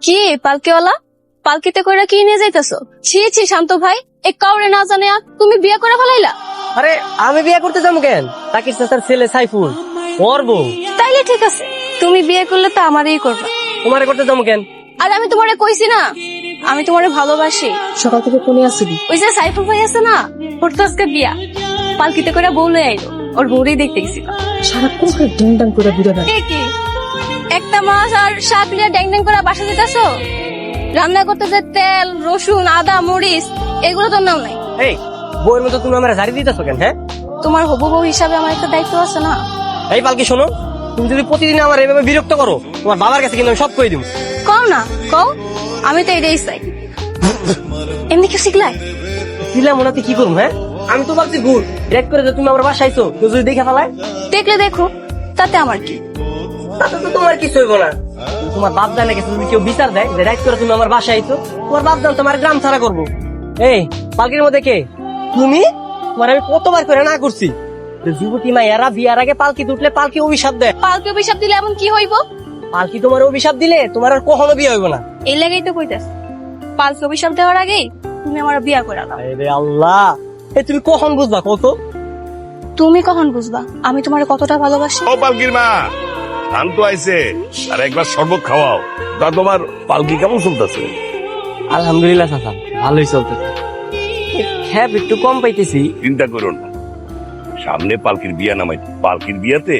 কি পালকিওয়ালা, পালকিতে কইরা কি নিয়ে যাইতেছো? ছি ছি শান্ত ভাই, এক কাউরে না জানে তুমি বিয়ে করে ফেলাইলা। আরে আমি বিয়ে করতে যাবো কেন? তাকির চাচার ছেলে সাইফুল ওর বউ। তাইলে ঠিক আছে, তুমি বিয়ে করলে তো আমারই করবা। তোমারে করতে যাবো কেন? আর আমি তোমারে কইছি না আমি তোমারে ভালোবাসি। সকাল থেকে কোনে আসছিলি? ওই যে সাইফুল ভাই আছে না, ওর তো আজকে বিয়া, পালকিতে করে বউ লয়ে আইলো, ওর বউরেই দেখতে গেছিল। সারাক্ষণ করে ড্যাং ড্যাং করে ঘুরে বেড়ায়। কি একটা মাছ আর শাক লিয়ে ড্যাং ড্যাং করে বাসা যেতেছো? রান্না করতে যে তেল, রসুন, আদা, মরিচ এগুলো তো নাও নাই। এই বউয়ের মতো তুমি আমার ঝাড়ি দিতেছো কেন? হ্যাঁ, তোমার হবু বউ হিসাবে আমার একটা দায়িত্ব আছে না? এই পালকি শোনো, তুমি যদি প্রতিদিন আমার এইভাবে বিরক্ত করো, তোমার বাবার কাছে কিন্তু আমি সব কই দিব। কও না কও, আমি তো এটাই চাই। এমনি কেউ শিখলাই? দিলাম ওনাতে কি করবো? হ্যাঁ, আমি তো ভাবছি ভুল রেড করে যে তুমি আমার বাসায় আইছো, কেউ যদি দেখে ফেলায়? দেখলে দেখো, তাতে আমার কি? তাতে তো তোমার কিছু হইব না। তোমার বাপ জানে গেছে, যদি কেউ বিচার দেয় যে রাইট করে তুমি আমার বাসায় আইছো, তোমার বাপ জান তোমার গ্রাম ছাড়া করবো। এই পালকির মধ্যে কে তুমি? তোমার আমি কতবার করে না করছি যে যুবতী মাইয়ারা বিয়ার আগে পালকি উঠলে পালকি অভিশাপ দেয়। পালকি অভিশাপ দিলে এমন কি হইব? পালকি তোমার অভিশাপ দিলে তোমার আর কখনো বিয়ে হইব না। এই লাগাই তো কইতাছ, পালকি অভিশাপ দেওয়ার আগেই তুমি আমার বিয়া করে দাও। আরে আল্লাহ, এই তুমি কখন বুঝবা কত? তুমি কখন বুঝবা আমি তোমার কতটা ভালোবাসি? ও পালকির মা, শান্ত আইছে, আর একবার শরবত খাওয়াও। তা তোমার পালকি কেমন চলতেছে? আলহামদুলিল্লাহ চাচা, ভালোই চলতেছে। হ্যাঁ, একটু কম পাইতেছি। চিন্তা করো না, সামনে পালকির বিয়া নামাই, পালকির বিয়াতে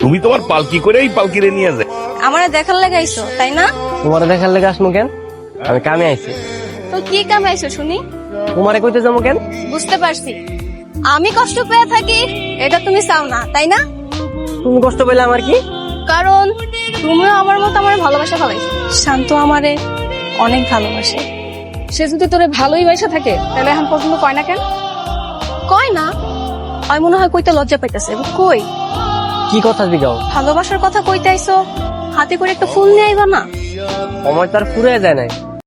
তুমি তোমার পালকি করেই পালকিরে নিয়ে যায়। আমারে দেখার লাগাইছো তাই না? তোমার দেখার লেগে আসবো কেন? আমি কামে আইছি। তো কি কামাইছো শুনি? তোমারে কইতে যাবো কেন? বুঝতে পারছি, আমি কষ্ট পেয়ে থাকি এটা তুমি চাও না তাই না? তুমি কষ্ট পেলে আমার কি? কারণ তুমিও আমার মতো আমার ভালোবাসা ফেলাইছো। শান্ত আমারে অনেক ভালোবাসে। সে যদি তোরে ভালোই বাসা থাকে তাহলে এখন পর্যন্ত কয় না কেন? কয় না, আমি মনে হয় কইতে লজ্জা পাইতেছে। কই কি কথা জিগাও? ভালোবাসার কথা কইতে আইছো, হাতে করে একটা ফুল নিয়ে আইবা না? সময় তার ফুরে যায় নাই।